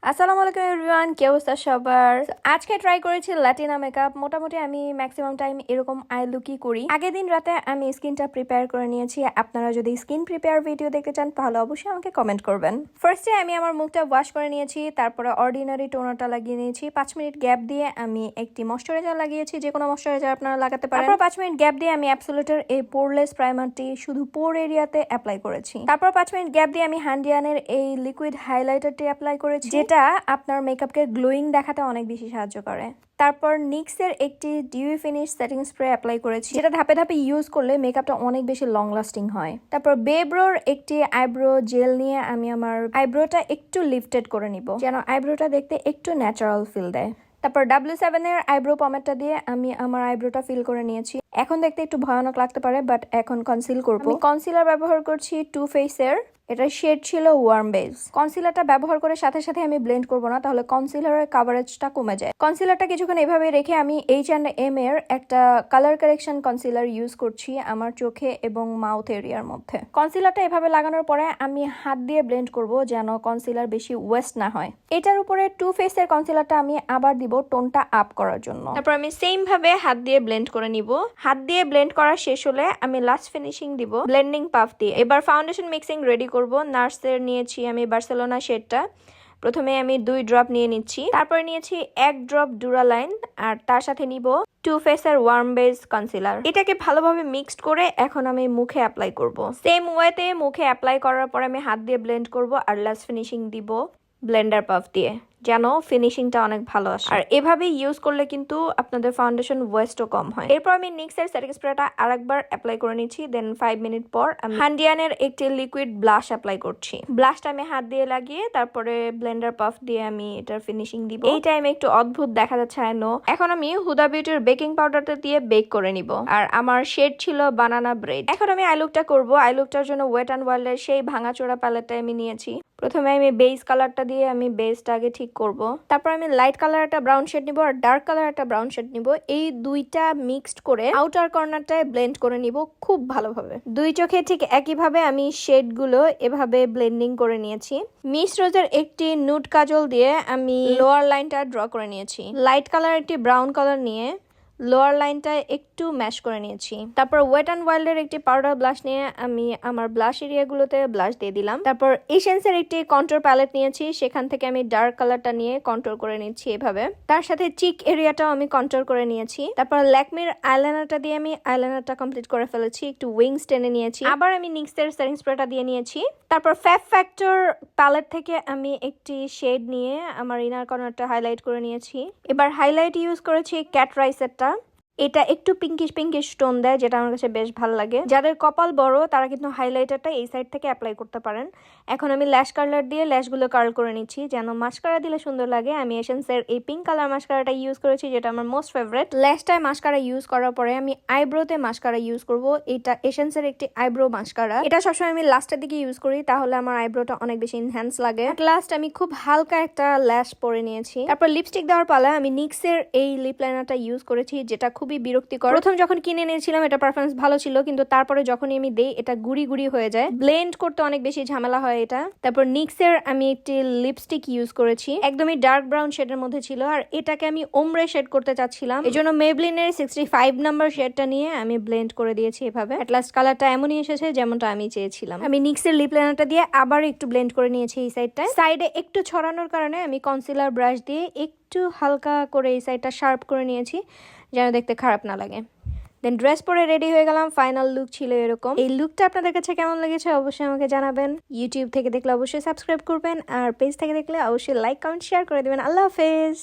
আসসালামু আলাইকুম এভরিওয়ান, কি অবস্থা সবার? আজকে ট্রাই করেছি ল্যাটিনা মেকআপ। মোটামুটি আমি ম্যাক্সিমাম টাইম এরকম আই লুকই করি। আগের দিন রাতে আমি স্কিনটা প্রিপেয়ার করে নিয়েছি। আপনারা যদি স্কিন প্রিপেয়ার ভিডিও দেখতে চান তাহলে অবশ্যই আমাকে কমেন্ট করবেন। ফার্স্টে আমি আমার মুখটা ওয়াশ করে নিয়েছি, তারপরে অর্ডিনারি টোনারটা লাগিয়ে নিয়েছি। 5 মিনিট গ্যাপ দিয়ে আমি একটি ময়শ্চারাইজার লাগিয়েছি, যে কোনো ময়শ্চারাইজার আপনারা লাগাতে পারেন। তারপর 5 মিনিট গ্যাপ দিয়ে আমি অ্যাবসোলিউটের এই পোরলেস প্রাইমারটি শুধু পোর এরিয়াতে অ্যাপ্লাই করেছি। তারপর 5 মিনিট গ্যাপ দিয়ে আমি হ্যান্ডিয়ানের এই লিকুইড হাইলাইটারটি অ্যাপ্লাই করেছি, যেটা আপনার মেকআপকে গ্লোয়িং দেখাতে অনেক বেশি সাহায্য করে। তারপর নিক্সের একটি dewy finish setting spray apply করেছি, যেটা ধাপে ধাপে ইউজ করলে মেকআপটা অনেক বেশি লং লাস্টিং হয়। তারপর বেব্রোর একটি আইব্রো জেল নিয়ে আমি আমার আইব্রোটা একটু লিফটেড করে নিব, যেন আইব্রোটা দেখতে একটু ন্যাচারাল ফিল দেয়। তারপর W7 এর আইব্রো পমেটটা দিয়ে আমি আমার আইব্রোটা ফিল করে নিয়েছি। এখন দেখতে একটু ভয়ানক লাগতে পারে, বাট এখন কনসিল করব। আমি কনসিলার ব্যবহার করছি টু ফেসের, এটার শেড ছিল ওয়ার্ম বেজ। কনসিলারটা ব্যবহার করে সাথে সাথে আমি ব্লেন্ড করব না, তাহলে কনসিলারের কাভারেজটা কমে যায়। কনসিলারটা কিছুক্ষণ এভাবে রেখে আমি H&M এর একটা কালার কারেকশন কনসিলার ইউজ করছি আমার চোখে এবং মাউথ এরিয়ার মধ্যে। কনসিলারটা এভাবে লাগানোর পরে আমি হাত দিয়ে ব্লেন্ড করব, যেন কনসিলার বেশি ওয়েস্ট না হয়। এটার উপরে টু ফেসের কনসিলারটা আমি আবার দিব টোনটা আপ করার জন্য। তারপর আমি সেম ভাবে হাত দিয়ে ব্লেন্ড করে নিব। হাত দিয়ে ব্লেন্ড করা শেষ হলে আমি লাস্ট ফিনিশিং দিব ব্লেন্ডিং পাফ দিয়ে। এবার ফাউন্ডেশন মিক্সিং রেডি করব। নার্সের নিয়েছি আমি বার্সেলোনা শেডটা। প্রথমে আমি 2 ড্রপ নিয়ে নিচ্ছি, তারপরে নিয়েছি 1 ড্রপ ডুরালাইন, আর তার সাথে নিব টু ফেসের ওয়ার্ম বেজ কনসিলার। এটাকে ভালোভাবে মিক্সড করে এখন আমি মুখে অ্যাপ্লাই করব। সেম ওয়েতে মুখে অ্যাপ্লাই করার পর আমি হাত দিয়ে ব্লেন্ড করব, আর লাস্ট ফিনিশিং দিব ব্লেন্ডার পাফ দিয়ে, যেন ফিনিশিংটা অনেক ভালো আসে। আর এভাবে ইউজ করলে কিন্তু আপনাদের ফাউন্ডেশন ওয়েস্টও কম হয়। এরপর আমি নিক্সের সেটিং স্প্রেটা আরেকবার অ্যাপ্লাই করে নিচ্ছি। দেন 5 মিনিট পর আমি হ্যান্ডিয়ানের একটি লিকুইড ব্লাশ অ্যাপ্লাই করছি। ব্লাশটা আমি হাত দিয়ে লাগিয়ে তারপরে ব্লেন্ডার পাফ দিয়ে আমি এটার ফিনিশিং দিব। এই টাইমে একটু অদ্ভুত দেখা যাচ্ছে আই নো। এখন আমি হুদা বিউটির বেকিং পাউডারটা দিয়ে বেক করে নিব। আর আমার শেড ছিল বানানা ব্রেড। এখন আমি আইলুকটা করব। আইলুকটার জন্য ওয়েট অ্যান্ড ওয়াইল্ডের সেই ভাঙাচোরা প্যালেটটা আমি নিয়েছি। প্রথমে আমি বেস কালারটা দিয়ে আমি বেসটা আগে ঠিক করব। তারপর আমি লাইট কালার একটা ব্রাউন শেড নিব, আর ডার্ক কালার একটা ব্রাউন শেড নিব। এই দুইটা মিক্সড করে আউটার কর্নারটায় ব্লেন্ড করে নিব খুব ভালোভাবে। দুই চোখে ঠিক একইভাবে আমি শেডগুলো এভাবে ব্লেন্ডিং করে নিয়েছি। মিস রোজের একটি নুড কাজল দিয়ে আমি লোয়ার লাইনটা ড্র করে নিয়েছি। লাইট কালার একটি ব্রাউন কালার নিয়ে লোয়ার লাইনটা একটু ম্যাশ করে নিয়েছি। তারপর ওয়েট অ্যান্ড ওয়াইল্ডের একটি পাউডার ব্লাশ নিয়ে আমি আমার ব্লাশ এরিয়াগুলোতে ব্লাশ দিয়ে দিলাম। তারপর এসেন্সের একটি কন্ট্রোর প্যালেট নিয়েছি, সেখান থেকে আমি ডার্ক কালারটা নিয়ে কন্ট্রোল করে নিচ্ছি এভাবে। তার সাথে চিক এরিয়াটাও আমি কন্ট্রোল করে নিয়েছি। তারপর ল্যাকমির আইলাইনারটা দিয়ে আমি আইলাইনারটা কমপ্লিট করে ফেলেছি, একটু উইংস টেনে নিয়েছি। আবার আমি নিক্সের সেটিং স্প্রেটা দিয়ে নিয়েছি। তারপর ফ্যাব ফ্যাক্টর প্যালেট থেকে আমি একটি শেড নিয়ে আমার ইনার কর্নারটা হাইলাইট করে নিয়েছি। এবার হাইলাইট ইউজ করেছি ক্যাট রাইসেরটা। এটা একটু পিঙ্কিশ টোন দেয়, যেটা আমার কাছে বেশ ভালো লাগে। যাদের কপাল বড় তারা কিন্তু হাইলাইটারটা এই সাইড থেকে অ্যাপ্লাই করতে পারেন। এখন আমি ল্যাশ কার্লার দিয়ে ল্যাশগুলো কার্ল করে নিচ্ছি, যেন মাস্কারা দিলে সুন্দর লাগে। আমি এসেন্সের এই পিঙ্ক কালার মাস্কারাটা ইউজ করেছি, যেটা আমার মোস্ট ফেভারিট। ল্যাশটায় মাস্কারা ইউজ করার পরে আমি আইব্রোতে মাস্কারা ইউজ করব। এটা এসেন্সের একটি আইব্রো মাস্কারা। এটা সবসময় আমি লাস্টের দিকে ইউজ করি, তাহলে আমার আইব্রোটা অনেক বেশি ইনহ্যান্স লাগে। লাস্ট আমি খুব হালকা একটা ল্যাশ পরে নিয়েছি। তারপর লিপস্টিক দেওয়ার পালা আমি নিক্সের এই লিপ লাইনারটা ইউজ করেছি, যেটা খুবই বিরক্তিকর। প্রথম যখন কিনে নিয়েছিলাম এটা পারফরমেন্স ভালো ছিল, কিন্তু তারপরে যখনই আমি দেই এটা গুড়ি গুড়ি হয়ে যায়, ব্লেন্ড করতে অনেক বেশি ঝামেলা হয় এটা। তারপর নিক্সের আমি একটি লিপস্টিক ইউজ করেছি, একদমই ডার্ক ব্রাউন শেডের মধ্যে ছিল, আর এটাকে আমি ওমব্রে শেড করতে চাচ্ছিলাম। এজন্য মেবলিনের 65 নাম্বার শেডটা নিয়ে আমি ব্লেন্ড করে দিয়েছি এভাবে। এট লাস্ট কালারটা এমনই এসেছে যেমনটা আমি চেয়েছিলাম। আমি নিক্সের লিপ লাইনারটা দিয়ে আবার একটু ব্লেন্ড করে নিয়েছি এই সাইডটা। সাইডে একটু ছড়ানোর কারণে আমি কনসিলার ব্রাশ দিয়ে একটু হালকা করে এই সাইডটা শার্প করে নিয়েছি, যেন দেখতে খারাপ না লাগে। দেন ড্রেস পরে রেডি হয়ে গেলাম। ফাইনাল লুক ছিল এরকম। এই লুকটা আপনাদের কাছে কেমন লেগেছে অবশ্যই আমাকে জানাবেন। ইউটিউব থেকে দেখলে অবশ্যই সাবস্ক্রাইব করবেন, আর পেজ থেকে দেখলে অবশ্যই লাইক কমেন্ট শেয়ার করে দেবেন। আল্লাহ হাফেজ।